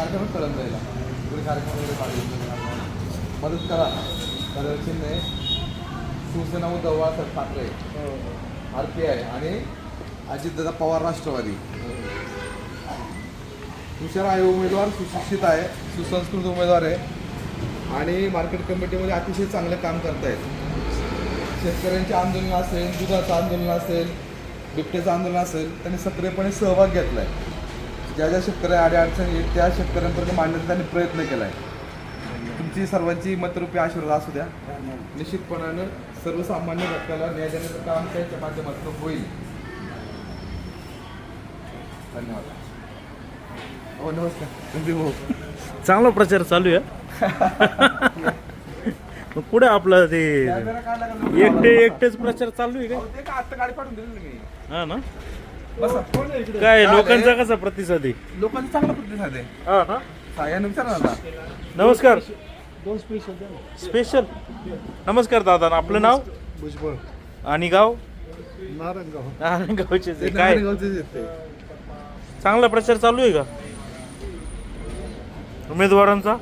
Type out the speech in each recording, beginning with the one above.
कार्यक्रमच कळून जाईल पुढे कार्यक्रम वगैरे मदत करा. तर चिन्ह शिवसेना उद्धव बाळासाहेब ठाकरे RPI आणि अजितदादा पवार राष्ट्रवादी. हुशार आहे उमेदवार, सुशिक्षित आहे, सुसंस्कृत उमेदवार आहे आणि मार्केट कमिटीमध्ये अतिशय चांगलं काम करतायत. शेतकऱ्यांचे आंदोलन असेल, दुधाचं आंदोलन असेल, बिबट्याचं आंदोलन असेल, त्यांनी सक्रियपणे सहभाग घेतला आहे. ज्या ज्या शेतकऱ्या अडीअडचणी येईल त्या शेतकऱ्यांपर्यंत मांडण्याचा त्यांनी प्रयत्न केला आहे. तुमची सर्वांची मतरूपी आशीर्वाद असू द्या. निश्चितपणानं सर्वसामान्य घटकाला न्याय देण्याचं काम त्यांच्या माध्यमातून होईल. धन्यवाद. हो नमस्कार. चांगला प्रचार चालू आहे. पुढे आपलं ते एकटेच प्रचार चालू आहे का? आता गाडी पाठवून दिली मी. हा ना. काय लोकांचा कसा प्रतिसाद आहे? लोकांचा चांगला प्रतिसाद आहे. हा ना. सायाने विचारा ना. नमस्कार. स्पेशल नमस्कार दादा. आपलं नाव? भुजबळ. आणि गाव? नारायणगाव. नारायणगावचे. काय चांगला प्रचार चालू आहे का उमेदवारांचा?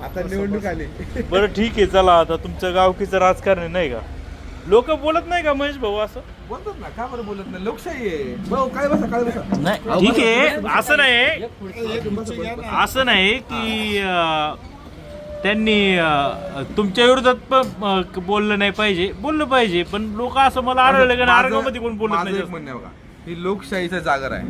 आता निवडणूक आली. बरं ठीक आहे. चला आता तुमचं गावकीचं राजकारण नाही का? लोक बोलत नाही का महेश भाऊ असं? बोलतात ना. का बरं बोलत नाही? लोकशाही आहे भाऊ. काय बसा काय बसा. नाही ठीक आहे. असं नाही की त्यांनी तुमच्या विरोधात पण बोललं नाही पाहिजे. बोललं पाहिजे पण लोक असं मला आढळलं का नारायणगावमध्ये कोण बोलत नाही. म्हणणे बघा, ही लोकशाहीचा जागर आहे.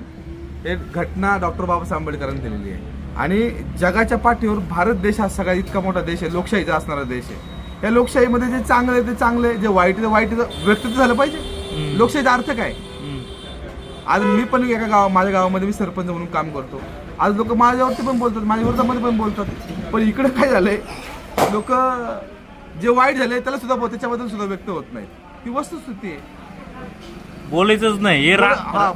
हे घटना डॉक्टर बाबासाहेब आंबेडकरांनी दिलेली आहे आणि जगाच्या पाठीवर भारत देश हा सगळ्यात इतका मोठा देश आहे, लोकशाहीचा असणारा देश आहे. या लोकशाहीमध्ये जे चांगलं आहे ते चांगलं आहे, जे वाईट आहे ते वाईट व्यक्त झालं पाहिजे. लोकशाहीचा अर्थ काय? आज मी पण माझ्या गावामध्ये मी सरपंच म्हणून काम करतो. आज लोक माझ्यावरती पण बोलतात, माझ्या विरोधामध्ये पण बोलतात. पण इकडे काय झालंय, लोक जे वाईट झालंय त्याला सुद्धा त्याच्याबद्दल सुद्धा व्यक्त होत नाही. ही वस्तुस्थिती आहे. बोलायचंच नाही.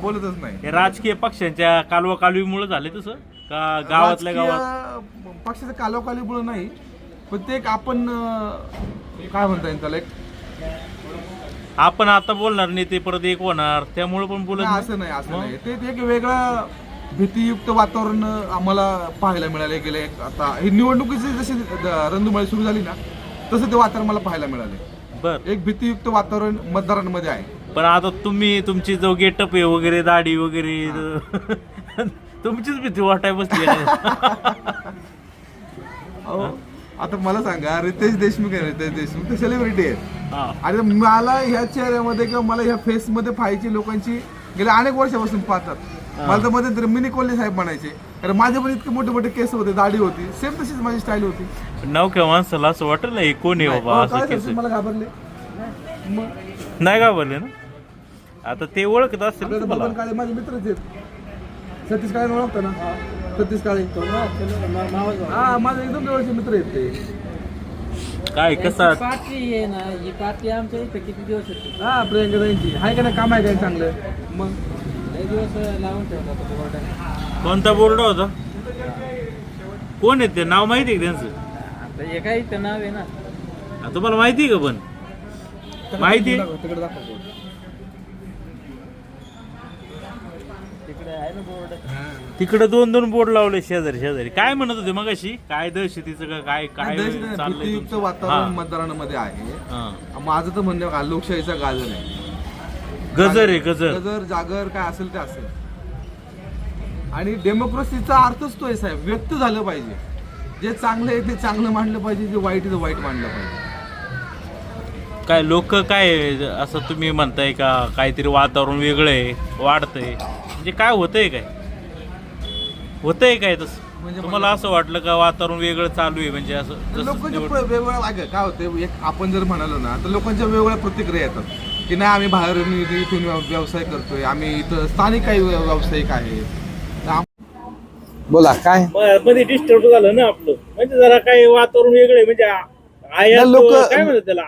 बोलतच नाही. हे राजकीय पक्षांच्या कालवाकालवीमुळे झाले तसं का गावातल्या गावात? पक्षाचं कालवाकालीमुळे नाही, पण ते एक आपण काय म्हणता येईल त्याला, एक आपण आता बोलणार नाही ते परत एक होणार त्यामुळे पण बोलत नाही. असं नाही. ते एक वेगळं भीतीयुक्त वातावरण आम्हाला पाहायला मिळाले गेले. आता ही निवडणुकीची जशी रणधुमाळी सुरू झाली ना तसं ते वातावरण मला पाहायला मिळाले. बर. एक भीतीयुक्त वातावरण मतदारांमध्ये आहे. पण आता तुम्ही तुमची जो गेटअप आहे वगैरे, दाढी वगैरे, तुमचीच भीती वाटाय बसली. आता मला सांगा, रितेश देशमुख आहे, रितेश देशमुख ते सेलिब्रिटी आहेत आणि मला ह्या चेहऱ्यामध्ये किंवा मला ह्या फेसमध्ये पाहायची लोकांची गेल्या अनेक वर्षापासून पाहतात. मला तर मध्ये मिनी कोल्हे साहेब म्हणायचे, कारण माझे पण इतके मोठे मोठे केस होते, दाढी होती, सेम तशीच माझी स्टाईल होती. नवख्या माणसाला असं वाटलं हे कोण आहे बाबा असं केस? मला घाबरले नाही घाबरले ना. आता ते ओळखत असेल. बबन काळे माझे मित्रच आहेत. सतीश काळे ओळखतो ना? सतीश काळे हा माझे एकदम जवळचे मित्र आहेत ते. काय कसं पार्टी आहे ना, ही पार्टी आमच्या इथे किती दिवस होती? हा प्रियंका ताईंची आहे का नाही? काम आहे काय चांगलं? मग लई दिवस लावून ठेवला होता बोर्डाने. कोणता बोर्ड होता? कोण आहे ते? नाव माहिती आहे का त्यांचं? आता हे काय इथं नाव आहे ना. तुम्हाला माहिती आहे का? पण माहिती आहे तिकडे दाखव. तिकडे आहे ना बोर्ड. तिकडे 2-2 बोर्ड लावले शेजारी. काय म्हणत होते मगाशी? काय दहशतीचं का काय काय चाललंय? भीतीयुक्त वातावरण मतदारांमध्ये आहे. माझं तर म्हणणं लोकशाहीचा गाजर आहे. गजर आहे गजर. गजर जागर काय असेल ते असेल. आणि डेमोक्रेसीचा अर्थच तो आहे साहेब, व्यक्त झालं पाहिजे. जे चांगलं आहे ते चांगलं मांडलं पाहिजे, जे वाईट आहे ते वाईट मांडलं पाहिजे. काय लोक काय असं तुम्ही म्हणताय का काहीतरी वातावरण वेगळं आहे, वाढतंय म्हणजे काय होतंय? काय होतंय काय तसं? म्हणजे तुम्हाला असं वाटलं का वातावरण वेगळं चालू आहे म्हणजे असं? लोकांच्या वेगवेगळ्या काय होतं, एक आपण जर म्हणालो ना तर लोकांच्या वेगवेगळ्या प्रतिक्रिया येतात की नाही आम्ही बाहेरून इथून व्यवसाय करतोय, आम्ही इथं स्थानिक काही व्यावसायिक आहेत. बोला काय मध्ये डिस्टर्ब झालं ना आपलं, म्हणजे जरा काही वातावरण वेगळं आहे म्हणजे लोक काय म्हणतात त्याला,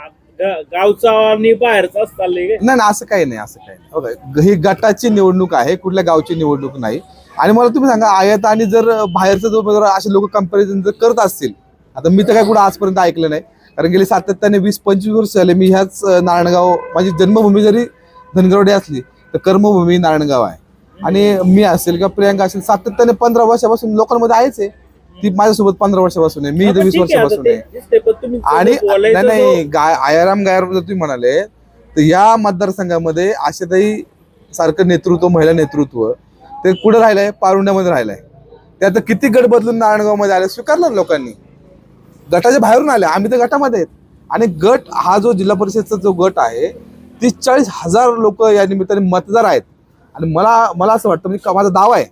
गावचा आणि बाहेरचा चाललंय. नाही असं काही नाही, असं काही नाही. ही गटाची निवडणूक आहे, कुठल्या गावची निवडणूक नाही. आणि मला तुम्ही सांगा, आयात आणि जर बाहेरचं जो असे लोक कंपॅरिझन जर करत असतील, आता मी तर काय कुठं आजपर्यंत ऐकलं नाही, कारण गेली सातत्याने 20-25 वर्ष झाले मी ह्याच नारायणगाव, माझी जन्मभूमी जरी धनगरवाडी असली तर कर्मभूमी नारायणगाव आहे. आणि मी असेल किंवा प्रियांका असेल सातत्याने 15 वर्षापासून लोकांमध्ये आहेच आहे. ती माझ्यासोबत 15 वर्षापासून आहे, मी इथे 20 वर्षापासून आहे. आणि नाही आयाराम गायराम जर तुम्ही म्हणाले तर या मतदारसंघामध्ये आशाताई सारखं नेतृत्व, महिला नेतृत्व ते कुठं राहिलंय? पारुंड्यामध्ये राहिलंय. ते आता किती गट बदलून नारायणगावमध्ये आले, स्वीकारलं ना लोकांनी. गटाच्या बाहेरून आले, आम्ही तर गटामध्ये आहेत. आणि गट हा जो जिल्हा परिषदचा जो गट आहे 30-40,000 लोक या निमित्ताने मतदार आहेत. आणि मला असं वाटतं, म्हणजे माझा दावा आहे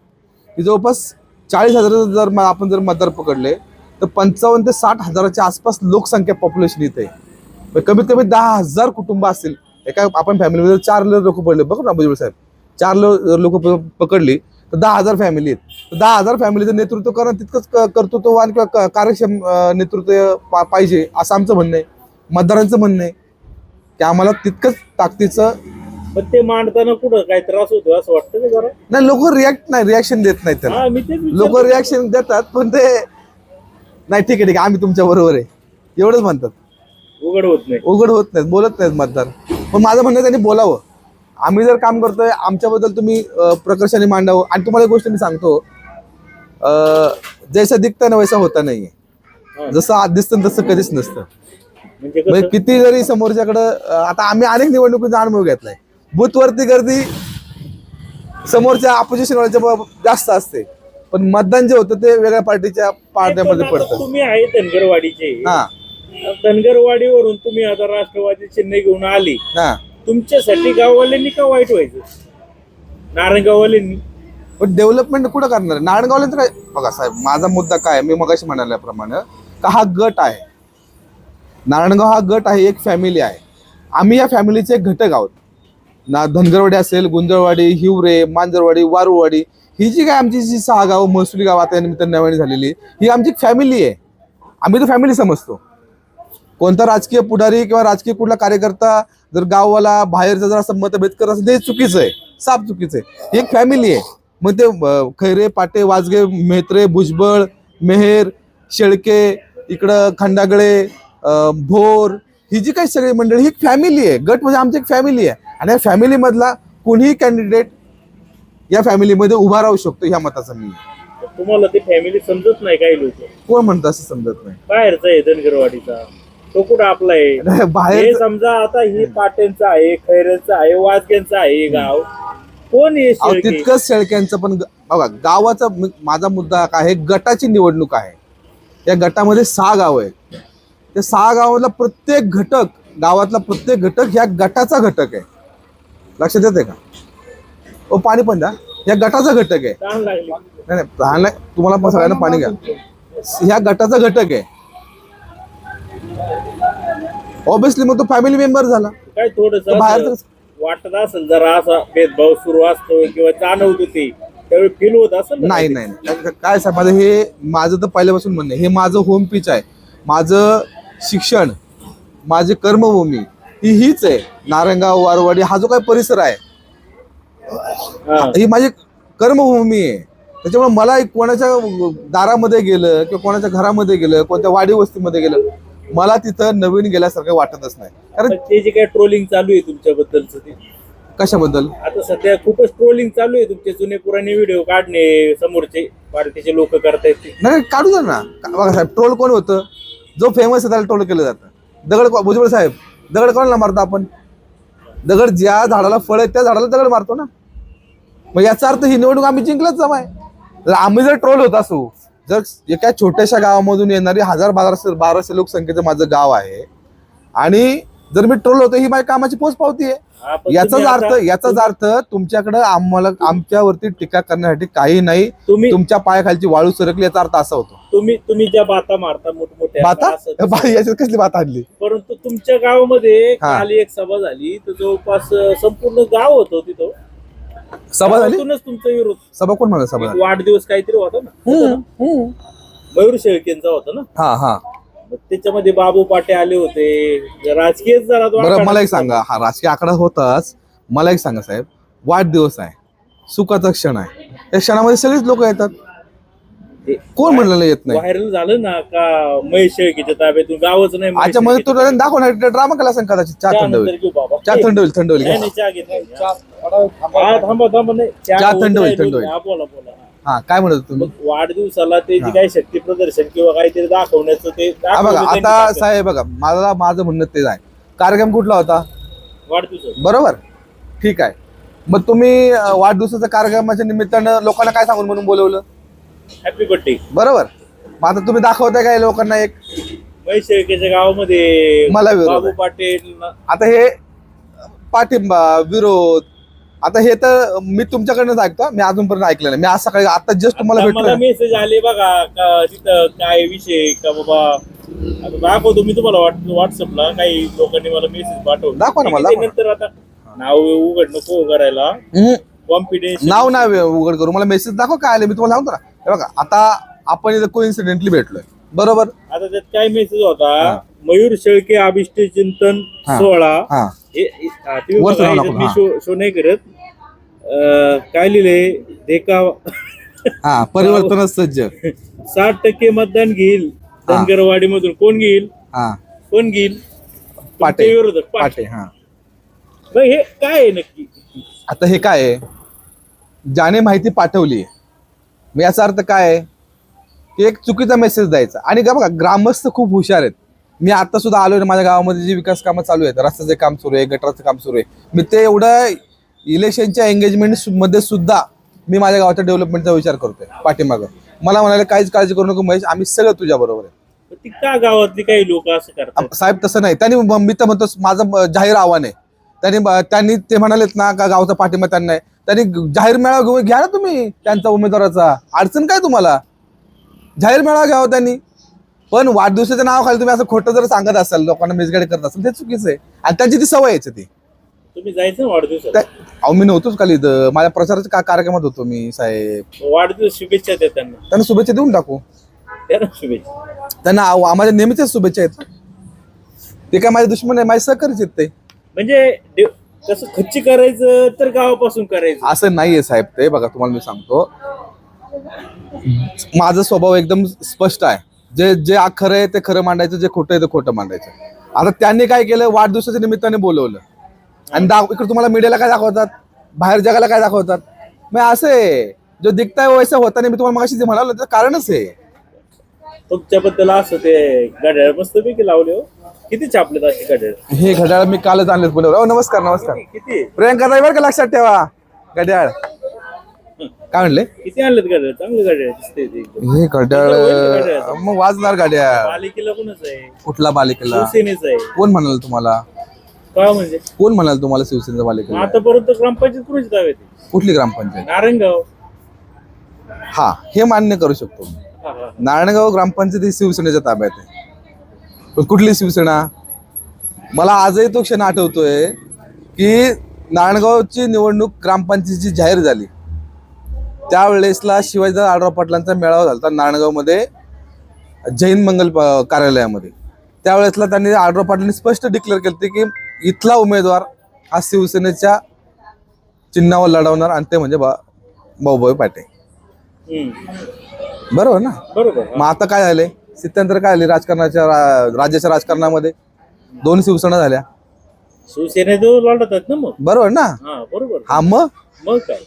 की जवळपास 40,000 जर आपण जर मतदार पकडले तर 55,000 ते 60,000च्या आसपास लोकसंख्या पॉप्युलेशन इथे आहे. कमीत कमी 10,000 कुटुंब असतील. एका आपण फॅमिलीमध्ये 4 लोक पडले बघ ना भुजबळ साहेब, 4 लोक पकडली तर 10,000 फॅमिली आहेत. 10,000 फॅमिलीचं नेतृत्व करणं तितकंच कर्तृत्ववान किंवा कार्यक्षम नेतृत्व पाहिजे असं आमचं म्हणणं आहे, मतदारांचं म्हणणं आहे की आम्हाला तितकंच ताकदीचं. पण ते मांडताना कुठं काय त्रास होतो असं वाटतं का जरा? नाही, लोक रिॲक्शन देत नाहीत त्याला. लोक रिॲक्शन देतात पण ते नाही, ठीक आहे आम्ही तुमच्या बरोबर आहे एवढंच म्हणतात. उघड होत नाहीत, बोलत नाहीत मतदार. पण माझं म्हणणं त्यांनी बोलावं. आम्ही जर काम करतोय आमच्याबद्दल तुम्ही प्रकर्षाने मांडावं. आणि तुम्हाला एक गोष्ट मी सांगतो, जैसा दिखता ना वैसा होता नाहीये. जसं आज दिसतं तसं कधीच नसतं. म्हणजे किती जरी समोरच्याकडं, आता आम्ही अनेक निवडणुकीचा अनुभव घेतलाय, बूथवरती गर्दी समोरच्या ऑपोजिशन वाल्याच्या जास्त असते, पण मतदान जे होतं ते वेगळ्या पार्ट्यामध्ये पडतं. तुम्ही आहे धनगरवाडीचे, हा, धनगरवाडीवरून तुम्ही आता राष्ट्रवादी चिन्ह घेऊन आली, हा, तुमच्यासाठी गाववाल्यांनी का वाईट व्हायचं? नारायणगाववाल्यांनी डेव्हलपमेंट कुठं करणार आहे? नारायणगावला काय बघा साहेब, माझा मुद्दा काय आहे, मी मगाशी म्हणाल्याप्रमाणे का हा गट आहे, नारायणगाव हा गट आहे, एक फॅमिली आहे. आम्ही या फॅमिलीचे एक घटक आहोत ना. धनगरवाडी असेल, गुंजळवाडी, हिवरे, मांजरवाडी, वारूवाडी, ही जी काय आमची जी 6 गावं, महसुली गाव आता या निमित्ताने नव्याने झालेली, ही आमची फॅमिली आहे. आम्ही तर फॅमिली समजतो. कोणता राजकीय पुढारी किंवा राजकीय कुठला कार्यकर्ता जर गाववाला बाहेरचा जर असं मतभेद करत असेल ते चुकीचं आहे, साफ चुकीचं आहे. ही एक फॅमिली आहे. मग ते खैरे, पाटे, वाजगे, मेहत्रे, भुजबळ, मेहेर, शेळके, इकडं खंडागळे, भोर, ही जी काही सगळी मंडळी ही एक फॅमिली आहे. गट म्हणजे आमची एक फॅमिली आहे. आणि या फॅमिलीमधला कोणीही कॅन्डिडेट या फॅमिलीमध्ये उभा राहू शकतो, ह्या मताचा मी. तुम्हाला ती फॅमिली समजत नाही? काही लोक कोण म्हणतं असं समजत नाही. बाहेरचा आहे धनगरवाडीचा, तो कुठं आपला आहे बाहेर? समजा आता ही पाटेंचा आहे, खैरेचा आहे, वाजग्यांचा आहे गाव, कोण आहे? तितकंच शेळक्यांचं पण बघा. गावाचा माझा मुद्दा काय आहे, गटाची निवडणूक आहे. या गटामध्ये 6 गाव आहेत. त्या 6 गावातला प्रत्येक घटक, गावातला प्रत्येक घटक ह्या गटाचा घटक आहे. लक्षात येते का? ओ पाणी पण द्या. ह्या गटाचा घटक आहे. नाही नाही, तुम्हाला सगळ्यांना पाणी घ्या. ह्या गटाचा घटक आहे. ऑब्विसली मग तो फॅमिली मेंबर झाला. काय थोडस बाहेर वाटत असेल जरा असा भेदभाव सुरू असतो किंवा जाणवत होती त्यावेळी फील होत असेल? नाही नाही, काय साहेब, माझं हे माझं तर पहिल्यापासून म्हणणं, हे माझं होम पिच आहे. माझं शिक्षण, माझी कर्मभूमी हीच आहे. नारायणगाव, वारवाडी हा जो काही परिसर आहे ही माझी कर्मभूमी आहे. त्याच्यामुळे मला कोणाच्या दारामध्ये गेलं किंवा कोणाच्या घरामध्ये गेलं, कोणत्या वाडी वस्तीमध्ये गेलं, मला तिथं नवीन गेल्यासारखं वाटतच नाही. कारण ते जे काही ट्रोलिंग चालू आहे तुमच्याबद्दलचं, ते कशाबद्दल? आता सध्या खूपच ट्रोलिंग चालू आहे. तुमचे जुने पुराणे व्हिडिओ काढणे समोरचे पार्टीचे लोक करतायत. नाही, काढू द्या ना. बघा साहेब, ट्रोल कोण होतं? जो फेमस आहे त्याला ट्रोल केलं जातं. दगड, भुजबळ साहेब, दगड कोणाला मारतो आपण? दगड ज्या झाडाला फळ आहे त्या झाडाला दगड मारतो ना. मग याचा अर्थ ही निवडणूक आम्ही जिंकलंच जमाय. आम्ही जर ट्रोल होत असू, जर एका छोट्याशा गावामधून येणारी 1000-1200 लोकसंख्येचं माझं गाव आहे आणि जर मी ट्रोल होतो, ही माझ्या कामाची पोच पावती आहे. याचाच अर्थ तुमच्याकडे आम्हाला आमच्यावरती टीका करण्यासाठी काही नाही. तुमच्या पायाखालची वाळू सरकली याचा अर्थ असा होतो. तुम्ही ज्या बाता मारता मोठमोठ्या बाता, याच्यात कसली बात आणली? परंतु तुमच्या गावामध्ये काल एक सभा झाली तर जवळपास संपूर्ण गाव होतं तिथं. सभा झाली? तुमचा विरोध. सभा कोण म्हणा? सभा वाढदिवस काहीतरी होता ना, मयूर शेळकेंचा होता ना. हा हा, त्याच्यामध्ये बाबू पाटे आले होते. राजकीय जरा बरं, मला एक सांगा, हा राजकीय आकडा होताच. मला एक सांगा साहेब, वाढदिवस आहे, सुखाचा क्षण आहे, त्या क्षणामध्ये सगळीच लोक येतात. कोण म्हणलेलं येत नाही? व्हायरल झालं ना का महेश शेळकेच्या ताब्यातून गावच नाही महेश अच्छा म्हणजे शेळकेच्या तू दाखवणार ड्रामा केला असेल कदाचित. चहा थंड त्यानंतर होईल, घेऊ बाबा. चहा थंड होईल, थंड होईल. नाही, नाही, चहा घेत नाही. थांबा नाही. चहा थंड होईल, उतरायला थंड होईल. हा, बोला. हा काय म्हणत होता तुम्ही? मग वाढदिवसाला ते जे काही शक्ती प्रदर्शन किंवा काहीतरी दाखवण्याचं ते हा बघा दाखवलं आता त्यांनी साहेब बघा माझं म्हणणं तेच आहे. कार्यक्रम कुठला होता? वाढदिवस बरोबर, ठीक आहे. मग तुम्ही वाढदिवसाच्या कार्यक्रमाच्या निमित्तानं लोकांना काय सांगून म्हणून बोलवलं? Happy birthday. बरोबर. मग आता तुम्ही दाखवताय काय लोकांना एक महेश शेळकेच्या गावामध्ये मला विरोध बाबू आहे. पाटील आता हे पाठिंबा विरोध आता हे तर मी तुमच्याकडनंच ऐकतो. मी अजूनपर्यंत ऐकलं नाही. मी आज सकाळी आता जस्ट तुम्हाला आता मला भेटलो. मेसेज आले बघा का तिथं काय विषय का बाबा. आता दाखवतो मी तुम्हाला व्हॉट्सअपला. काही लोकांनी मला मेसेज पाठवला. दाखवा ना मला, दाखवा. नंतर आता नाव उघड नको करायला. हम्म. कॉन्फिडेन्स नाव नाही उघड करू, मला मेसेज दाखव काय आले. मी तुम्हाला सांगतो ना. हे बघा आता आपण इथं कोइन्सिडेंटली भेटलोय बरोबर. आता त्यात काय मेसेज होता? हा. मयूर शेळके अभिष्ट चिंतन हा. 16. हा तुम्ही वर बघा, चढवा याच्यात नको, मी हा. शो नाही करत. काय लिहिले देखाव. हा परिवर्तन सज्ज. 60% मतदान घेईल हा. धनगरवाडी मधून. कोण घेईल? हा कोण घेईल? पाटे. तुमचे विरोधक पाटे. पाटे. हा मग हे काय आहे नक्की? आता हे काय आहे? ज्याने माहिती पाठवली मी याचा अर्थ काय आहे की एक चुकीचा मेसेज द्यायचा. आणि बघा ग्रामस्थ खूप हुशार आहेत. मी आता सुद्धा आलोय ना माझ्या गावामध्ये जी विकास कामं चालू आहेत, रस्त्याचे काम सुरू आहे, गटाराचं काम सुरू आहे. मी ते एवढं इलेक्शनच्या एंगेजमेंट मध्ये सुद्धा मी माझ्या गावाच्या डेव्हलपमेंटचा विचार करतोय पाठीमागं. मला म्हणाले काहीच काळजी करू नको महेश, आम्ही सगळं तुझ्या बरोबर आहे. ती का गावातली काही लोक असं करतात? साहेब तसं नाही. त्यांनी मी तर म्हणतो माझं जाहीर आव्हान आहे. त्यांनी ते म्हणालेत ना का गावचा पाठिंबा त्यांना आहे. त्यांनी जाहीर मेळावा घेऊन घ्या ना तुम्ही त्यांचा उमेदवाराचा. अडचण काय तुम्हाला? जाहीर मेळावा घ्यावा त्यांनी. पण वाढदिवसाच्या नावाखाली तुम्ही असं खोटं जर सांगत असाल, लोकांना मिसगाईड करत असाल, ते चुकीचं आहे. आणि त्यांची ती सवय आहे ती. तुम्ही जायचं ना वाढदिवसाला? अहो मी नव्हतोच खाली इथं. माझ्या प्रचाराच्या कार्यक्रमात होतो मी साहेब. वाढदिवस शुभेच्छा द्या त्यांना. त्यांना शुभेच्छा देऊन टाकू. द्या ना शुभेच्छा. त्यांना माझ्या नेहमीच्याच शुभेच्छा आहेत. ते काय माझे दुश्मन आहे, माझे सहकारीच आहेत ते. म्हणजे कसं खच्ची करायचं तर गावापासून करायचं असं नाहीये साहेब. ते बघा तुम्हाला मी सांगतो, माझा स्वभाव एकदम स्पष्ट आहे. जे खरं आहे ते खरं मांडायचं, जे खोटं आहे ते खोटं मांडायचं. आता त्यांनी काय केलं, वाढदिवसाच्या निमित्ताने बोलवलं आणि इकडे तुम्हाला मीडियाला काय दाखवतात, बाहेर जगाला काय दाखवतात. मग असं आहे, जो दिखता है वैसा होता नाही. मी तुम्हाला मगाशी जे म्हणालो त्याचं कारणच आहे. तुमच्याबद्दल असं ते घड्याळ मस्तपैकी लावले हो. किती छापलेत असे घड्याळ? हे घड्याळ मी कालच आणलेत बोलवलं. नमस्कार नमस्कार. किती प्रियंका ड्रायव्हर का लक्षात ठेवा घड्याळ. काय म्हणले? किती आणलेत घड्याळ? चांगले घड्याळ दिसते ते. हे घड्याळ मग वाजणार घड्याळ. पालिकेला कोणच आहे? कुठला बालिकेला? शिवसेनेच आहे. कोण म्हणाल तुम्हाला? का म्हणजे कोण म्हणाल तुम्हाला शिवसेनेचा बालिकेला? आतापर्यंत ग्रामपंचायत कुणाची ताब्यात आहे? कुठली ग्रामपंचायत? नारायणगाव. हा हे मान्य करू शकतो. हा, हा. नारायणगाव ग्रामपंचायत ही शिवसेनेच्या ताब्यात आहे. पण कुठली शिवसेना? मला आजही तो क्षण आठवतोय की नारायणगावची निवडणूक ग्रामपंचायतीची जाहीर झाली त्यावेळेसला शिवाजीराव आढळराव पाटलांचा मेळावा झाला नारायणगावमध्ये जैन मंगल कार्यालयामध्ये. त्यावेळेसला त्यांनी आढळराव पाटलांनी स्पष्ट डिक्लेअर केले की इथला उमेदवार हा शिवसेनेच्या चिन्हावर लढवणार आणि ते म्हणजे भाऊभाऊ पाटे. बरोबर ना? बरोबर. मग आता काय झाले, स्थित्यंतर काय झाले राजकारणाच्या राज्याच्या राजकारणामध्ये? दोन शिवसेना झाल्या. शिवसेनेत लढतात ना मग. बरोबर ना? हा बरोबर. हा मग काय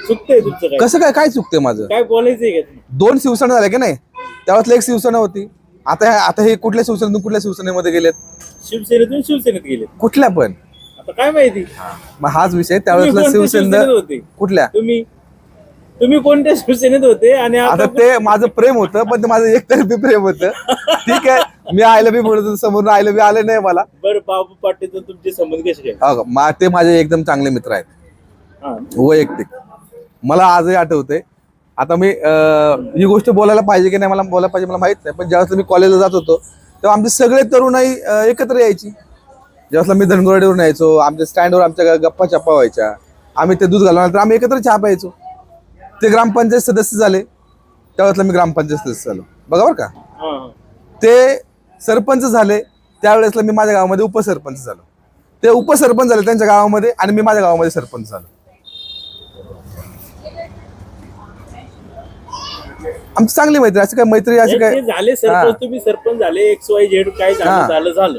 चुकतंय तुमचं? काय कसं काय चुकते माझं? काय बोलायचंय का? दोन शिवसेना झाल्या की नाही? त्यावेळेला एक शिवसेना होती. आता हे कुठल्या शिवसेनेतून कुठल्या शिवसेनेमध्ये गेलेत? शिवसेनेतून शिवसेनेत गेले. कुठल्या पण? आता काय माहिती. मग हाच विषय. त्यावेळेला तुम्ही कोणत्या शिवसेना शिवसेनेत होते? कुठल्या? तुम्ही कोणत्या शिवसेनेत होते? आणि आता आता ते माझं प्रेम होतं, पण ते माझं एकतर्फी प्रेम होतं. ठीक आहे, मी आयला बी म्हणत होतो, समोरून आयला बी आले नाही मला. बरं बाबू पाटील तुमचे संबंध कसे काय? ते माझे एकदम चांगले मित्र आहेत हा. वैयक्तिक. मला आजही आठवते. आता मी ही गोष्ट बोलायला पाहिजे की नाही मला बोलायला पाहिजे मला माहित नाही, पण ज्यावेळेस मी कॉलेजला जात होतो तेव्हा आमचे सगळे तरुणाई एकत्र यायची. ज्यावेळेस मी धनगरवाडीवरून यायचो, आमच्या स्टँडवर आमच्या गप्पा चप्पा व्हायच्या. आम्ही ते दूध घालवणार तर आम्ही एकत्र चहा प्यायचो. ते ग्रामपंचायत सदस्य झाले त्यावेळेसला मी ग्रामपंचायत सदस्य झालो. बघा बरं का. हा. ते सरपंच झाले त्यावेळेसला मी माझ्या गावामध्ये उपसरपंच झालो. ते उपसरपंच झाले त्यांच्या गावामध्ये आणि मी माझ्या गावामध्ये सरपंच झालो. आमची चांगली मैत्री, अशी काय मैत्री अशी काय ते झाले सरपंच, तुम्ही सरपंच झाले, XYZ काय झालं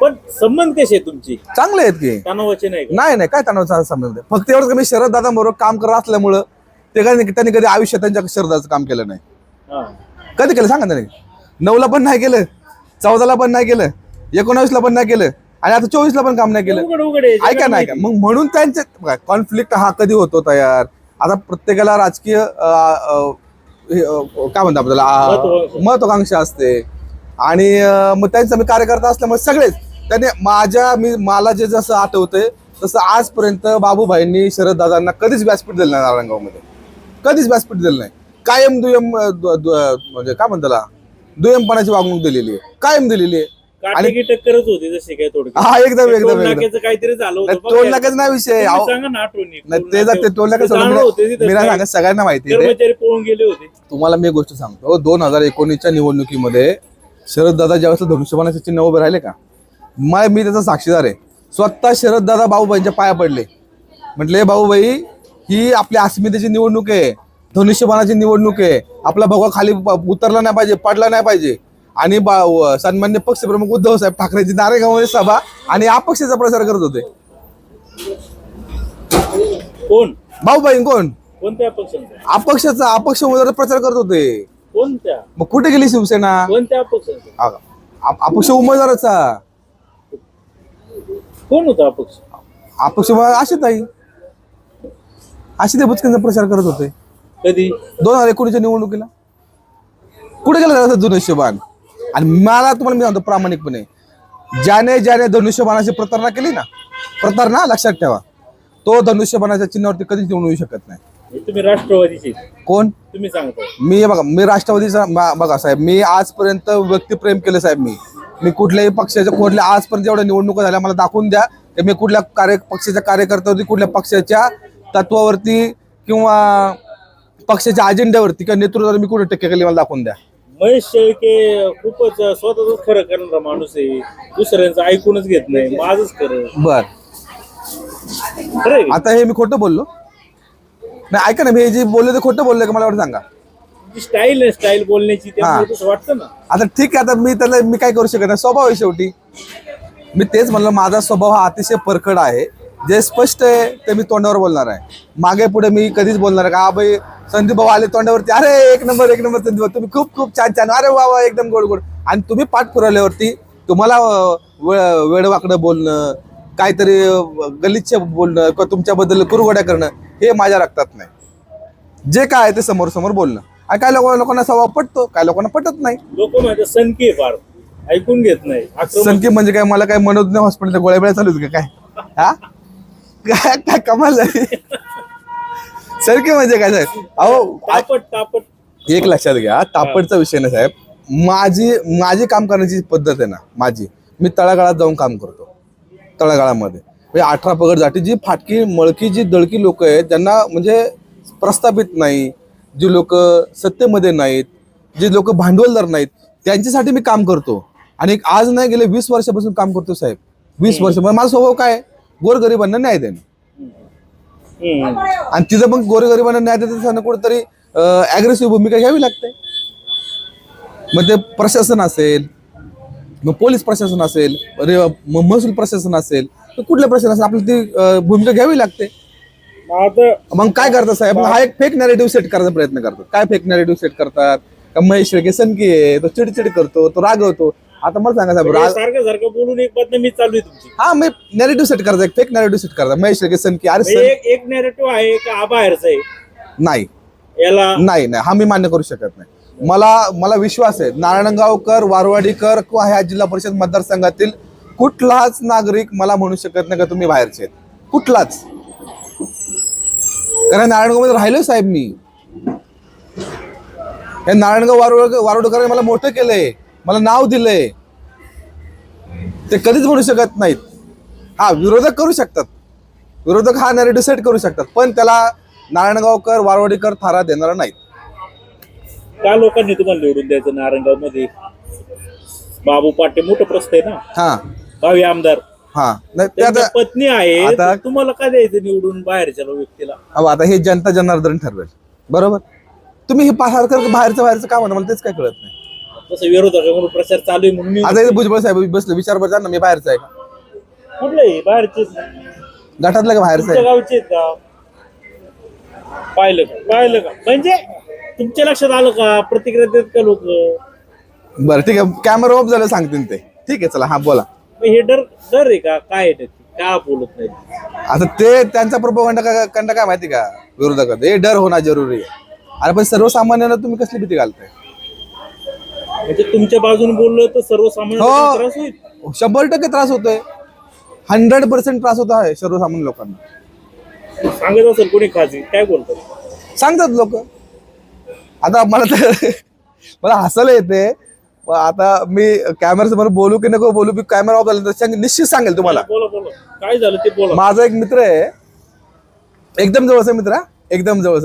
पण संबंध कसे तुमची? चांगले आहेत की. तणावाचे नाही का? नाही काय तणावाचा संबंध आहे. फक्त एवढं मी शरद दादा बरोबर काम करत असल्यामुळं ते त्यांनी कधी आयुष्यात त्यांच्या शरदाचं काम केलं नाही. हा. कधी केलं सांगा त्यांनी? 9ला पण नाही केलं, 14ला पण नाही केलं, 19ला पण नाही केलं आणि आता 24ला पण काम नाही केलं. उघड आहे. ऐका नाही का, मग म्हणून त्यांचे कॉन्फ्लिक्ट हा कधी होतो तयार. आता प्रत्येकाला राजकीय काय म्हणतो आपल्याला महत्वाकांक्षा असते आणि मग त्यांचा मी कार्यकर्ता असल्यामुळे सगळेच त्यांनी मला जे जसं आठवतंय तसं आजपर्यंत बाबूभाईंनी शरद दादांना कधीच व्यासपीठ दिलं नाही. नारायणगावमध्ये कधीच व्यासपीठ दिलं नाही. कायम दुय्यम म्हणजे काय म्हणताला दुय्यमपणाची वागणूक दिलेली आहे, कायम दिलेली आहे. आणि टक्करच होती जशी काय थोडक्यात. हा एकदम काहीतरी झालं होतं. टोल नाक्याचा नाही विषय. सांगा ना आठवणी. ते टोल नाक्याचं मी नाही सांगत, सगळ्यांना माहिती आहे. कर्मचारी पळून गेले होते. तुम्हाला मी एक गोष्ट सांगतो, 2019च्या निवडणुकीमध्ये शरद दादा ज्यावेळेस धनुष्यबाणाचे चिन्ह उभे राहिले का, मी त्याचा साक्षीदार आहे. स्वतः शरद दादा बाबूभाईंच्या पाया पडले, म्हटले बाबूभाई ही आपल्या अस्मितेची निवडणूक आहे, धनुष्यबाणाची निवडणूक आहे, आपला भगवा खाली उतरला नाही पाहिजे, पडला नाही पाहिजे. आणि सन्मान्य पक्षप्रमुख उद्धव साहेब ठाकरेंची नारायणगावमध्ये सभा आणि अपक्षाचा प्रचार करत होते. कोण? बाबूभाई. कोण? कोणत्या पक्षाचा? अपक्ष उमेदवार प्रचार करत होते. कोणत्या? मग कुठे गेली शिवसेना? कोणत्या पक्षाचा? अपक्ष उमेदवाराचा. कोण होता अपक्ष? अपक्ष आशिताई बुचकेंचा प्रचार करत होते. कधी? 2019च्या निवडणुकीला. कुठे गेलं धनुष्यबाण? आणि मला तुम्हाला मी सांगतो प्रामाणिकपणे, ज्याने धनुष्यबाणाची प्रतारणा लक्षात ठेवा, तो धनुष्यबाणाच्या चिन्हावरती कधीच निवडून येऊ शकत नाही. तुम्ही राष्ट्रवादीचे? कोण तुम्ही सांगता? मी राष्ट्रवादीचा. बघा साहेब, मी आजपर्यंत व्यक्तिप्रेम केलं साहेब. मी कुठल्याही पक्षाच्या आजपर्यंत जेवढ्या निवडणुका झाल्या मला दाखवून द्या की मी कुठल्या पक्षाच्या कार्यकर्त्यावरती, कुठल्या पक्षाच्या तत्वावरती किंवा पक्षाच्या अजेंड्यावरती किंवा नेतृत्वावर मी कुठे टक्के केली मला दाखवून द्या. महेश शेळके खूपच स्वतःच खरं करणारा माणूस आहे, दुसऱ्यांचं ऐकूनच घेत नाही, माझच खरं. बर, आता हे मी खोटं बोललो नाही? ऐका ना, मी जे बोलले ते खोटं बोलले का मला वाटतं सांगा. स्टाईल बोलण्याची वाटतं ना. आता ठीक आहे, आता मी काय करू शकत नाही, स्वभाव आहे शेवटी. मी तेच म्हणलं, माझा स्वभाव हा अतिशय परखड आहे. जे स्पष्ट आहे ते मी तोंडावर बोलणार आहे, मागे पुढे मी कधीच बोलणार आहे का बाई संदीप भाऊ आले तोंडावरती, अरे एक नंबर संदीप भाऊ, तुम्ही खूप खूप छान, अरे वा एकदम गोड. आणि तुम्ही पाठ पुरवल्यावरती तुम्हाला वेडवाकडं बोलणं, काहीतरी गलिच्छ बोलणं किंवा तुमच्याबद्दल कुरघोड्या करणं हे माझ्या रक्तात नाही. जे काय आहे ते समोर बोलणं. आणि काही लोकांना स्वभाव पटतो, काही लोकांना पटत नाही. लोक माझ्या सनकी फार ऐकून घेत नाही. सनकी म्हणजे काय? मला काय मनोज हॉस्पिटलच्या गोळ्या बिळ्या चालू का काय? हा काय कमाल झाली. सरकी म्हणजे काय साहेब? अहो तापट एक लक्षात घ्या, तापटचा विषय नाही साहेब. माझी काम करण्याची पद्धत आहे ना, मी तळागाळात जाऊन काम करतो. तळागाळामध्ये 18 पगड जाती जी फाटकी मळकी जी दळकी लोक आहेत, ज्यांना म्हणजे प्रस्थापित नाही, जी लोक सत्तेमध्ये नाहीत, जी लोक भांडवलदार नाहीत, त्यांच्यासाठी मी काम करतो. आणि आज नाही गेले 20 वर्षापासून काम करतो साहेब. 20 वर्ष. माझा स्वभाव काय? गोरगरिबांना न्याय देणं. आणि तिथं मग गोरगरिबांना न्याय देताना कुठेतरी अग्रेसिव्ह भूमिका घ्यावी लागते. मग ते प्रशासन असेल, मग पोलीस प्रशासन असेल, महसूल प्रशासन असेल, तर कुठल्या प्रशासन आपल्याला ती भूमिका घ्यावी लागते. मग काय करतात साहेब? हा एक फेक नॅरेटिव्ह सेट करायचा प्रयत्न करतात. काय फेक नॅरेटिव्ह सेट करतात? का महेश शेळके सनकी आहे, तो चिडचिड करतो, तो रागवतो. आता मला सांगा साहेब, सारखं बोलून एक बदनामी चालू आहे तुमची. हा, मी नॅरेटिव्ह सेट करायचा, एक फेक नॅरेटिव्ह सेट करायचा. महेश शेळके सनकी, अरे एक नॅरेटिव्ह आहे का बाहेरचं आहे? नाही, याला नाही, हा मी मान्य करू शकत नाही. मला विश्वास आहे, नारायणगावकर, वारवाडीकर किंवा ह्या जिल्हा परिषद मतदारसंघातील कुठलाच नागरिक मला म्हणू शकत नाही का तुम्ही बाहेरचे आहेत. कुठलाच. कारण नारायणगावमध्ये राहिलोय साहेब मी. हे नारायणगाव वारवाडीकर मला मोठं केलंय, मला नाव दिलंय. ते कधीच म्हणू शकत नाहीत. हा, विरोधक करू शकतात, विरोधक हा नॅरेटिव्ह सेट करू शकतात, पण त्याला नारायणगावकर, वारवाडीकर थारा देणारा नाहीत. का लोकांनी तुम्हाला निवडून द्यायचं नारायणगाव मध्ये? बाबू पाटे मोठं प्रश्न आहे ना. हा, भावी आमदार. हा, त्यांची पत्नी आहे, तुम्हाला का द्यायचं निवडून बाहेरच्या व्यक्तीला? आता हे जनता जनार्दन ठरवेल. बरोबर. तुम्ही हे सारखं बाहेरचं काय म्हणा मला तेच काय कळत नाही. तसं विरोधकांकडून प्रचार चालू आहे म्हणून मी आता इथे भुजबळ साहेब बसले विचार बरं ना मी बाहेरचं आहे का कुठलंही बाहेरचे गटातलं का बाहेरचं तुमच्या आहे गावचे का पाहिलं का म्हणजे तुमच्या लक्षात आलं का प्रतिक्रिया देत का लोक बरं ठीक आहे कॅमेरा ऑफ झालं सांगतील ते ठीक आहे चला हा बोला. हे डर आहे का काय आहे त्याची का बोलत नाही आता ते त्यांचा कंड काय माहिती का विरोधकांचा हे डर होणं जरुरी आहे. अरे पण सर्वसामान्यांना तुम्ही कसली भीती घालताय. म्हणजे तुमच्या बाजूने बोललं तर सर्वसामान्य हो. त्रास होईल. 100% त्रास होतोय 100% त्रास होत आहे सर्वसामान्य लोकांना. सांगत असेल कोणी खाजी काय बोलतात सांगतात लोक. आता मला हसायला येते पण आता मी कॅमेरा समोर बोलू की नको बोलू की कॅमेरा ऑफ झाला तर निश्चित सांगेल तुम्हाला. बोला काय झालं ते बोला. माझा एक मित्र आहे एकदम जवळचा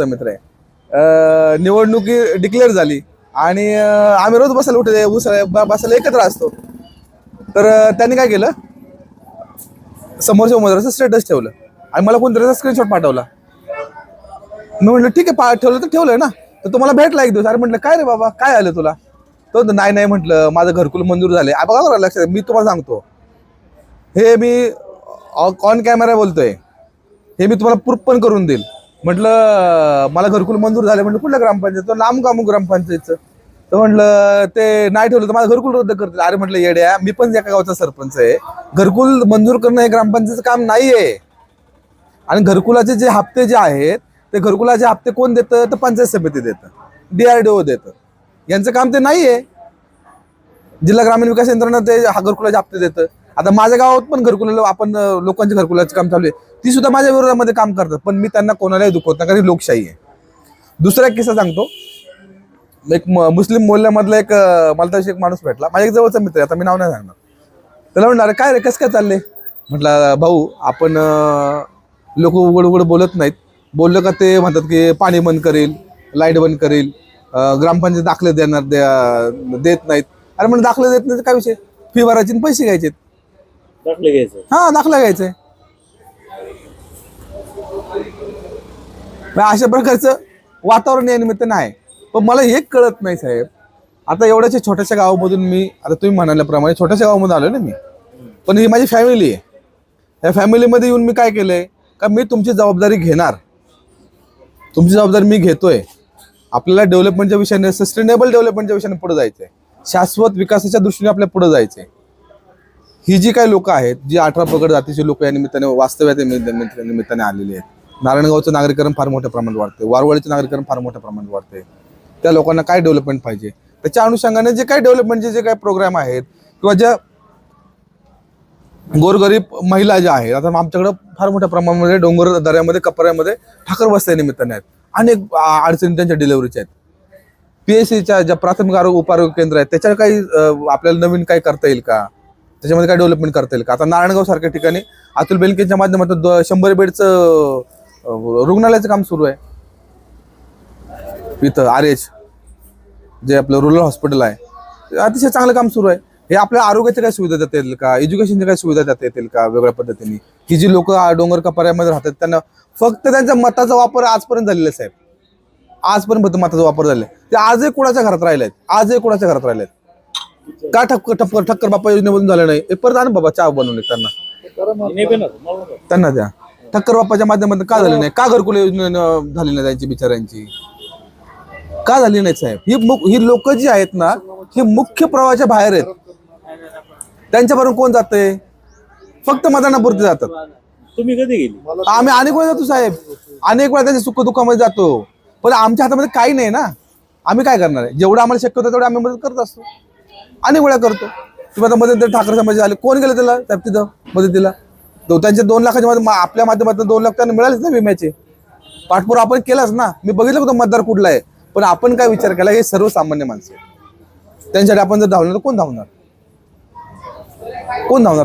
मित्र आहे निवडणुकी डिक्लेअर झाली आणि आम्ही रोज बसायला एकत्र असतो. तर त्यांनी काय केलं समोरच्या उमेदवाराचं स्टेटस ठेवलं आणि मला कोणतरी स्क्रीनशॉट पाठवला. मी म्हटलं ठीक आहे ठेवलं तर ठेवलंय ना तर तुम्हाला भेटला एक दिवस. अरे म्हटलं काय रे बाबा काय आलं तुला. तो नाही म्हटलं माझं घरकुल मंजूर झाले. बघा लक्षात मी तुम्हाला सांगतो हे मी ऑन कॅमेरा बोलतोय हे मी तुम्हाला प्रूफ पण करून देईल. म्हटलं मला घरकुल मंजूर झाले. म्हटलं कुठल्या ग्रामपंचायत लांब ग्रामपंचायतचं. तर म्हटलं ते नाही ठेवलं तर माझं घरकुल रद्द करतील. अरे म्हटलं येड्या मी पण एका गावचा सरपंच आहे. घरकुल मंजूर करणं हे ग्रामपंचायतचं काम नाहीये. आणि घरकुलाचे जे हप्ते जे आहेत ते घरकुलाचे हप्ते कोण देतं तर पंचायत समिती देतं DRDO देतं. यांचं काम ते नाहीये. जिल्हा ग्रामीण विकास यंत्रणा ते घरकुलाचे हप्ते देतं. आता माझ्या गावात पण घरकुला आपण लोकांच्या घरकुलाचं काम चालू आहे ती सुद्धा माझ्या विरोधामध्ये काम करतात पण मी त्यांना कोणालाही दुखवत नाही कारण लोकशाही आहे. दुसरा एक किस्सा सांगतो. एक मुस्लिम मोहल्ल्यामधला एक मला तशी एक माणूस भेटला माझ्या एक जवळचा मित्र आहे आता मी नाव नाही सांगणार. त्याला म्हणलं अरे काय रे कसं काय चाललंय. म्हटलं भाऊ आपण लोक उघड बोलत नाहीत. बोललं का ते म्हणतात की पाणी बंद करेल लाईट बंद करेल ग्रामपंचायत दाखले देत नाहीत. अरे म्हणून दाखले देत नाही काय विषय फी भरायची आणि पैसे घ्यायचे. दाखले घ्यायचं हा दाखला घ्यायचंय. अशा प्रकारचं वातावरण या निमित्त नाही. पण मला हे कळत नाही साहेब आता एवढ्याच्या छोट्याशा गावामधून मी आता तुम्ही म्हणाल्याप्रमाणे छोट्याशा गावामधून आलो ना मी पण ही माझी फॅमिली आहे. या फॅमिलीमध्ये येऊन मी काय केलंय का मी तुमची जबाबदारी घेणार. तुमची जबाबदारी मी घेतोय. आपल्याला डेव्हलपमेंटच्या विषयाने सस्टेनेबल डेव्हलपमेंटच्या विषयाने पुढे जायचंय. शाश्वत विकासाच्या दृष्टीने आपल्याला पुढे जायचंय. ही जी काही लोक आहेत जी 18 पगड जातीची लोक या निमित्ताने वास्तव्याच्या निमित्ताने आलेली आहेत. नारायणगावचं नागरीकरण फार मोठ्या प्रमाणात वाढते. वारवळीचं नागरीकरण फार मोठ्या प्रमाणात वाढते. त्या लोकांना काय डेव्हलपमेंट पाहिजे त्याच्या अनुषंगाने जे काही डेव्हलपमेंटचे जे काही प्रोग्राम आहेत किंवा ज्या गोरगरीब महिला ज्या आहेत आता आमच्याकडं फार मोठ्या प्रमाणामध्ये डोंगर दऱ्यामध्ये कपऱ्यामध्ये ठाकर वस्त्या निमित्ताने आहेत. अनेक अडचणी त्यांच्या डिलिव्हरीच्या आहेत. PSCच्या ज्या प्राथमिक आरोग्य केंद्र आहेत त्याच्यावर काही आपल्याला नवीन काही करता येईल का त्याच्यामध्ये काय डेव्हलपमेंट करता येईल का. आता नारायणगाव सारख्या ठिकाणी अतुल बेनकेच्या माध्यमातून 100 बेडचं रुग्णालयाचं काम सुरू आहे. इथं RH जे आपलं रुरल हॉस्पिटल आहे अतिशय चांगलं काम सुरू आहे. हे आपल्या आरोग्याच्या काय सुविधा देता येतील का एज्युकेशनच्या काय सुविधा देता येतील का वेगळ्या पद्धतीने. ही जी लोक डोंगर कपाऱ्यामध्ये राहतात त्यांना फक्त त्यांच्या मताचा वापर आजपर्यंत झालेला साहेब. आजपर्यंत फक्त मताचा वापर झालेला ते आजही कुणाच्या घरात राहिलेत. का ठक्कर बाप्पा योजनेमधून झालं नाही. परत आण बाबा चहा बनवून त्यांना द्या. ठक्कर बाप्पाच्या माध्यमातून का झाले नाही. का घरकुल योजना झाली नाही त्यांची बिचाऱ्यांची का झाली नाही साहेब. ही लोक जी आहेत ना ही मुख्य प्रवाहाच्या बाहेर आहेत. त्यांच्याबरोबर कोण जाते फक्त मतदानापुरते जातात. तुम्ही कधी गेली आम्ही अनेक वेळा जातो साहेब. अनेक वेळा त्यांच्या सुख दुःखामध्ये जातो पण आमच्या हातामध्ये काही नाही ना. आम्ही काय करणार आहे जेवढं आम्हाला शक्य होतं तेवढं आम्ही मदत करत असतो. अनेक वेळा करतो. तुम्ही आता मदत ठाकरे समाज आले कोण गेले त्याला साहेब तिथं मदतीला. त्यांच्या 2 लाखाच्या मध्ये आपल्या माध्यमातून 2 लाख त्यांना मिळालेच ना विम्याचे. पाठपुरावा आपण केलाच ना. मी बघितलं होतं मतदार कुठला आहे पण आपण काय विचार केला हे सर्वसामान्य माणसं त्यांच्यासाठी आपण जर धावणार तर कोण धावणार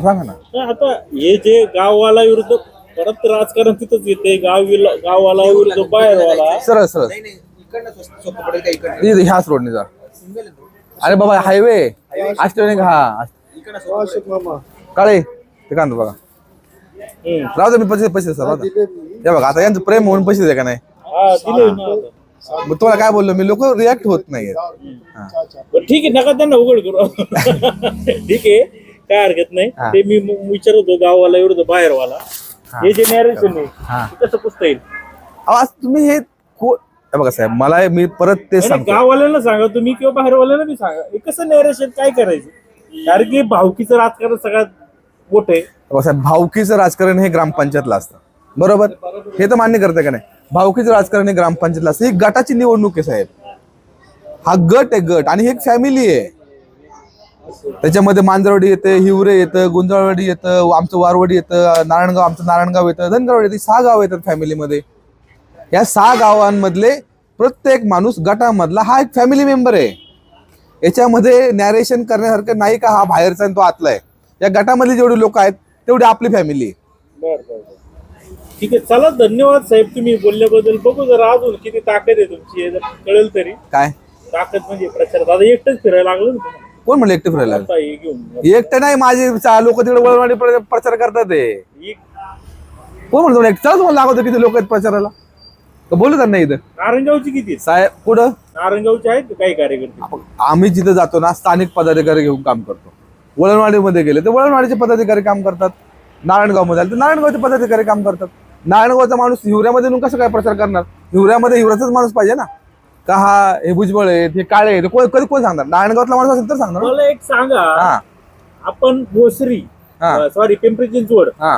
सांगा ना. आता हे जे गाववाला विरुद्ध परत राजकारण तिथंच येते गाववाला विरुद्ध बाहेरवाला सरळ ह्याच रोडने जा. अरे बाबा हायवे अष्टविनायक हा काळे ते कांदा बघा राहू दे मी पैसे सर राहू दे. हे बघा आता यांचं प्रेम म्हणून पैसे दे का नाही. मग तुला काय बोललो मी, लोक रिॲक्ट होत नाहीयेत. हा. बरं ठीक आहे, नका त्यांना उघड करू. ठीक आहे, काय हरकत नाही. हा. ते मी विचारत होतो गाववाला एवढं बाहेरवाला, हे जे नॅरेशन हा. आहे ते कसं पुसता येईल? आज तुम्ही हे बघा साहेब, मला मी परत ते नाही, सांगतो. गाववाल्याला सांगा तुम्ही किंवा बाहेरवाल्याला बी सांगा, हे कसं नॅरेशन काय करायचं? कारण की भावकीचं राजकारण सगळ्यात मोठं आहे. बघा साहेब, भावकीचं राजकारण हे ग्रामपंचायतला असतं, बरोबर? हे तर मान्य करते का नाही? भावकीचं राजकारण हे ग्रामपंचायतला असतं. ही गटाची निवडणूक आहे साहेब, हा गट आहे, गट, आणि ही एक फॅमिली आहे. त्याच्यामध्ये मांजरवाडी येते, हिवरे येतं, गुंजाळवाडी येतं, आमचं वारवाडी येतं, नारायणगाव, आमचं नारायणगाव येतं, धनगरवाडी येते. 6 गाव येतात फॅमिलीमध्ये. या 6 गावांमधले प्रत्येक माणूस गटामधला हा एक फॅमिली मेंबर आहे. याच्यामध्ये नॅरेशन करण्यासारखं नाही का हा बाहेरचा आणि तो आतला आहे. या गटामधले जेवढे लोक आहेत तेवढी आपली फॅमिली आहे. बरं. ठीक आहे, चला, धन्यवाद साहेब तुम्ही बोलल्याबद्दल. बघू जरा अजून किती ताकद आहे तुमची, हे जर कळेल तरी. काय ताकद म्हणजे प्रचारात आता एकटंच फिरायला लागलं ना तुम्हाला. कोण म्हणलं एकटे फिरायला? आता हे घेऊन एकटं नाही, माझे लोक तिकडे वळवाडी प्रचार करतात. एक कोण म्हणतो एकटाच मला लागतो? किती लोक आहेत प्रचाराला? बोलू त्यांना इथं. नारायणगावची किती आहेत? साहेब कुठं? नारायणगावचे आहेत का काही कार्यकर्ते? आम्ही जिथे जातो ना, स्थानिक पदाधिकारी घेऊन काम करतो. वळणवाडीमध्ये गेले तर वळणवाडीचे पदाधिकारी काम करतात. नारायणगावमध्ये आले तर नारायणगावचे पदाधिकारी काम करतात. नारायणगावचा माणूस हिवऱ्यामध्ये येऊन कसं काय प्रचार करणार? हिवऱ्यामध्ये हिवऱ्याचाच माणूस पाहिजे ना, का हा हे भुजबळ आहेत, हे काळे आहेत, कधी कोण सांगणार? नारायणगावातला माणूस असेल तर सांगणार ना. मला एक सांगा, हा आपण भोसरी, हा. सॉरी पिंपरी चिंचवड हा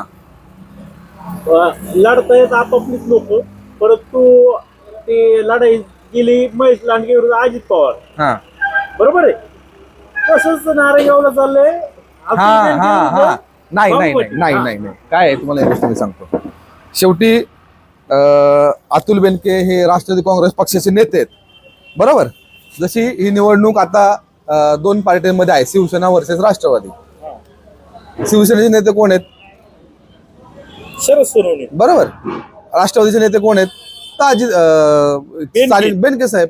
लढतायत आपापलीच लोक, परंतु ते लढाई गेली महेश लांडगे विरुद्ध अजित पवार, हा बरोबर आहे? तसंच नारायणगावला चाललंय. हा हा हा नाही नाही नाही नाही नाही नाही काय आहे तुम्हाला एक गोष्ट मी सांगतो. शेवटी अतुल बेनके हे राष्ट्रवादी काँग्रेस पक्षाचे नेते आहेत, बरोबर? जशी ही निवडणूक आता 2 पार्टीमध्ये आहे, शिवसेना वर्सेस राष्ट्रवादी. शिवसेनेचे नेते कोण आहेत? शरद सोनवणे. बरोबर. राष्ट्रवादीचे नेते कोण आहेत? तर बेनके साहेब.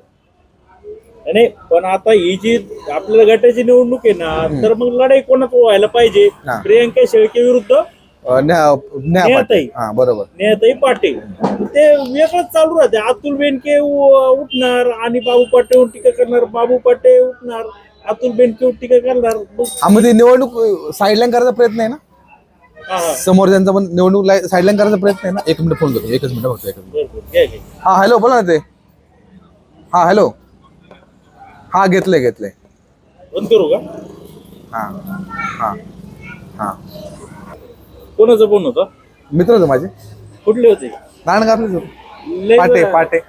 नाही, पण आता ही जी आपल्याला गटाची निवडणूक आहे ना, तर मग लढाई कोणाचं व्हायला पाहिजे? हा. प्रियंका शेळके विरुद्ध नेहाताई. हा बरोबर. नेहाताई पाटील. ते वेगळंच चालू राहते. अतुल बेनके उठणार आणि बाबू पाटे टीका करणार, बाबू पाटे उठणार, अतुल बेनके टीका करणार. आम्ही निवडणूक साईडलाईन करायचा प्रयत्न आहे ना, समोर त्यांचा पण निवडणूक साईडलाईन करायचा प्रयत्न आहे ना. 1 मिनिट फोन करतो, 1 मिनिट फक्त 1 मिनिट. हा हॅलो, बोला ना ते. हा हॅलो, हा घेतलंय. बंद करू का? हा हा हा कोणाचं फोन होता? मित्र होते माझे, कुठले होते? नारायणगावलेच होते. लय पाटे जण- पाटे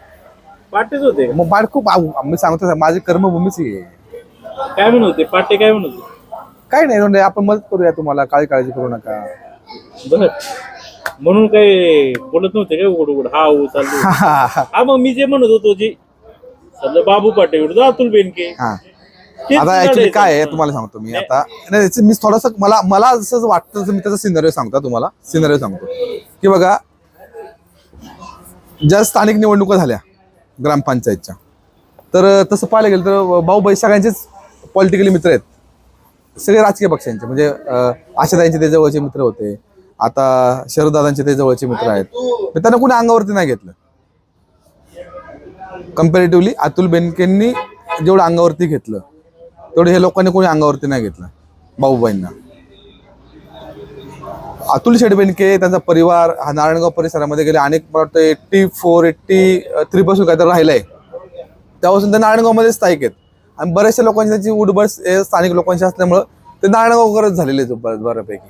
पाटेच होते. मग पाट खूप मी सांगतो माझी कर्मभूमीच आहे. काय म्हणत होते पाटे? काय म्हणत होते? काय नाही म्हणजे आपण मदत करूया तुम्हाला, काळजी करू नका. बर, म्हणून काही बोलत नव्हते काय उघड हा हो चालू? हा, मग मी जे म्हणत होतो जी सध्या बाबू पाटे विरुद्ध अतुल बेनके. हा तेच आता लढाई ऍक्च्युली काय आहे आहे. तुम्हाला सांगतो मी आता. नाही, मी थोडस मला जसं वाटतं तसं मी त्याचा सिनारिओ सांगतो तुम्हाला. सिनारिओ सांगतो की बघा, ज्या स्थानिक निवडणुका झाल्या ग्रामपंचायतच्या, तर तसं पाहायला गेलं तर भाऊ सगळ्यांचेच पॉलिटिकली मित्र आहेत, सगळे राजकीय पक्षांचे. म्हणजे आशाताईंचे ते जवळचे मित्र होते, आता शरददादांचे ते जवळचे मित्र आहेत. तर त्यांना कोणी अंगावरती नाही घेतलं. कम्पॅरेटिव्हली अतुल बेनकेंनी जेवढं अंगावरती घेतलं तेवढं हे लोकांनी कोणी अंगावरती नाही घेतलं बाबूबाईंना. अतुल शेठ बेनके, त्यांचा परिवार हा नारायणगाव परिसरामध्ये गेले अनेक, मला वाटतं 84-83 पासून काहीतरी राहिलंय. तेव्हापासून ते नारायणगावमध्ये स्थायिक आहेत. आणि बऱ्याचशा लोकांची त्यांची उडबड स्थानिक लोकांची असल्यामुळं ते नारायणगावकरच झालेले आहेत बऱ्यापैकी.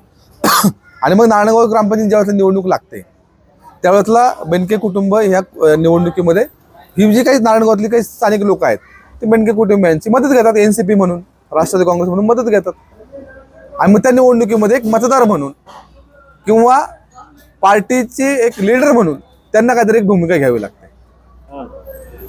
आणि मग नारायणगाव ग्रामपंचायत ज्यावेळेस निवडणूक लागते त्यावेळेसला बेनके कुटुंब ह्या निवडणुकीमध्ये ही जी काही नारायणगावातली काही स्थानिक लोक आहेत ते बेनके कुटुंबियांची मदत घेतात. NCP म्हणून, राष्ट्रवादी काँग्रेस म्हणून मदत घेतात. आणि मग त्या निवडणुकीमध्ये एक मतदार म्हणून किंवा पार्टीचे एक लीडर म्हणून त्यांना काहीतरी एक भूमिका घ्यावी लागते.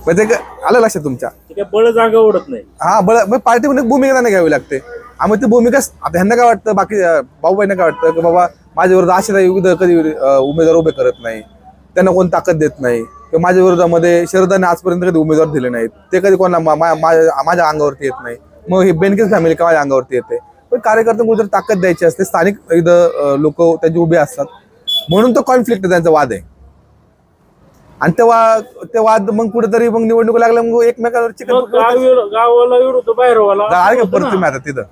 म्हणजे आलं लक्षात तुमच्या? बळ जागा ओढत नाही. हा बळ पार्टीमध्ये भूमिका त्यांना घ्यावी लागते. आणि मग ती भूमिका आता ह्यांना काय वाटतं, बाकी भाऊबाईंना काय वाटतं की बाबा माझ्या विरोधात आशाताई कधी उमेदवार उभे करत नाही, त्यांना कोण ताकद देत नाही, किंवा माझ्या विरोधामध्ये शरदाने आजपर्यंत कधी उमेदवार दिले नाहीत, ते कधी कोणाला माझ्या अंगावरती येत नाही, मग हे बेनकेच फॅमिली का माझ्या अंगावरती येते. पण कार्यकर्त्यांना जर ताकद द्यायची असते, स्थानिक इथं लोक त्यांचे उभे असतात, म्हणून तो कॉन्फ्लिक्ट त्यांचा वाद आहे. आणि ते वाद मग कुठेतरी मग निवडणूक लागल्या मग एकमेकांवर चिकन गावाला विरोध बाहेर परत तुम्ही आता तिथं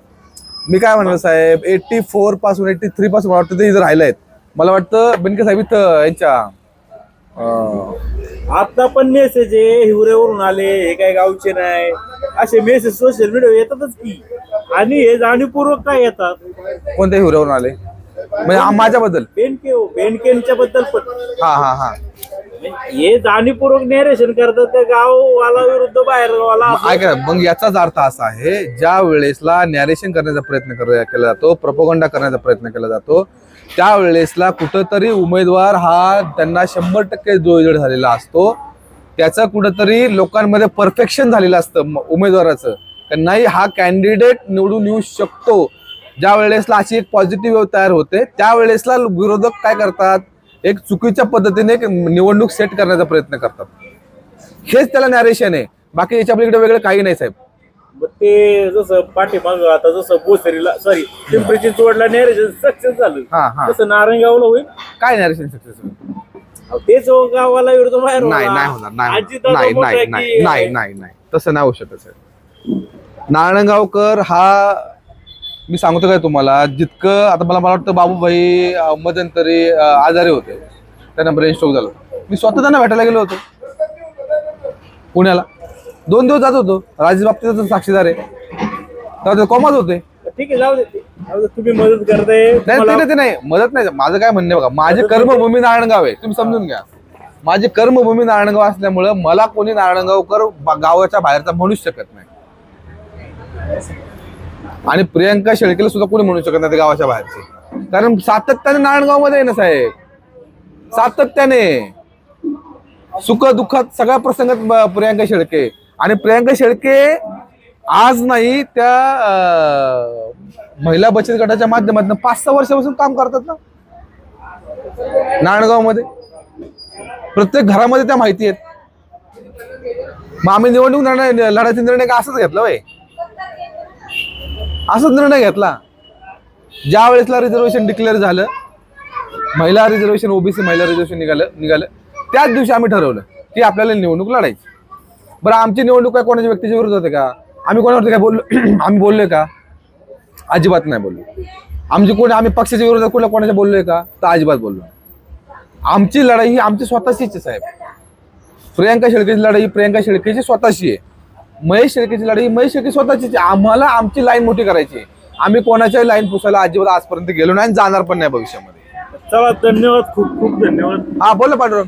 मी काय म्हणलं साहेब 84 पासून 83 पासून मला वाटतं ते इथं राहिलं आहेत. मला वाटतं बेनके साहेब इथं यांच्या आता पण मेसेज आहे हिवरेवरून आले हे काय गावचे नाही असे मेसेज सोशल मीडिया येतातच की आणि हे जाणीवपूर्वक काय येतात कोणत्या हिवऱ्यावरून आले म्हणजे माझ्याबद्दल बेनकेंच्या बद्दल पण हा हे जाणीवपूर्वक नॅरेशन करतात त्या गाववाला विरुद्ध बाहेर गावाला ऐका मग याचाच अर्थ असा आहे ज्या वेळेसला नॅरेशन करण्याचा प्रयत्न केला जातो प्रोपोगंडा करण्याचा प्रयत्न केला जातो त्यावेळेसला कुठंतरी उमेदवार हा त्यांना 100% जोडजोड झालेला असतो. त्याचं कुठंतरी लोकांमध्ये परफेक्शन झालेलं असतं उमेदवाराचं तर नाही हा कॅन्डिडेट निवडून येऊ शकतो. ज्या वेळेसला अशी एक पॉझिटिव्ह तयार होते त्यावेळेसला विरोधक काय करतात एक चुकीच्या पद्धतीने एक निवडणूक सेट करण्याचा प्रयत्न करतात. हेच त्याला नॅरेशन आहे. बाकी याच्या आपल्याकडे वेगळं काही नाही साहेब. ते जसं पाठीमाग आता जसं बोसरीला सॉरी पिंपरीची चोडला नॅरेशन सक्सेस झालं तसं नारायणगावला होईल काय नॅरेशन सक्सेस तेच गावाला विरुद्ध बाहेर नाही तसं नाही होऊ शकत साहेब. नारायणगावकर हा मी सांगतो काय तुम्हाला जितकं आता मला वाटतं बाबूभाई मध्यंतरी आजारी होते त्यांना ब्रेन स्ट्रोक झालं. मी स्वतः त्यांना भेटायला गेलो होतो पुण्याला 2 दिवस जात होतो. राजेश बाबतीचा साक्षीदार आहे तेव्हा ते कॉमच होते. ठीक आहे जाऊ दे तुम्ही मदत करताय नाही मदत नाही. माझं काय म्हणणं बघा माझी कर्मभूमी नारायणगाव आहे तुम्ही समजून घ्या. माझी कर्मभूमी नारायणगाव असल्यामुळं मला कोणी नारायणगावकर गावाच्या बाहेरचा म्हणूच शकत नाही आणि प्रियंका शेळकेला सुद्धा कोणी म्हणू शकत नाही ते गावाच्या बाहेरचे कारण सातत्याने नारायणगाव मध्ये आहे ना साहेब. सातत्याने सुख दुःखात सगळ्या प्रसंगात प्रियंका शेळके आणि प्रियंका शेळके आज नाही त्या महिला बचत गटाच्या माध्यमातून 5-6 वर्षापासून काम करतात ना नारायणगाव मध्ये. प्रत्येक घरामध्ये त्या माहिती आहेत. मग आम्ही निवडणूक लढायचा निर्णय का असंच घेतला वय असाच निर्णय घेतला. ज्या वेळेसला रिझर्वेशन डिक्लेअर झालं महिला रिझर्वेशन ओबीसी महिला रिझर्वेशन निघालं त्याच दिवशी आम्ही ठरवलं की आपल्याला निवडणूक लढायची. बरं आमची निवडणूक काय कोणाच्या व्यक्तीच्या विरोधात होते का आम्ही कोणावरती काय बोललो आम्ही बोललोय का अजिबात नाही बोललो. आम्ही पक्षाच्या विरोधात कोणाच्या बोललोय का तर अजिबात बोललो. आमची लढाई ही आमची स्वतःचीच आहे साहेब. प्रियंका शेळकेची लढाई प्रियंका शेळकेची स्वतःची आहे. महेश शेळकेची लढाई महेश शेळके स्वतःची. आम्हाला आमची लाईन मोठी करायची आहे. आम्ही कोणाच्याही लाईन पुसायला अजिबात आजपर्यंत गेलो नाही जाणार पण नाही भविष्यामध्ये. चला धन्यवाद खूप खूप धन्यवाद. हा बोला पांडुरंग.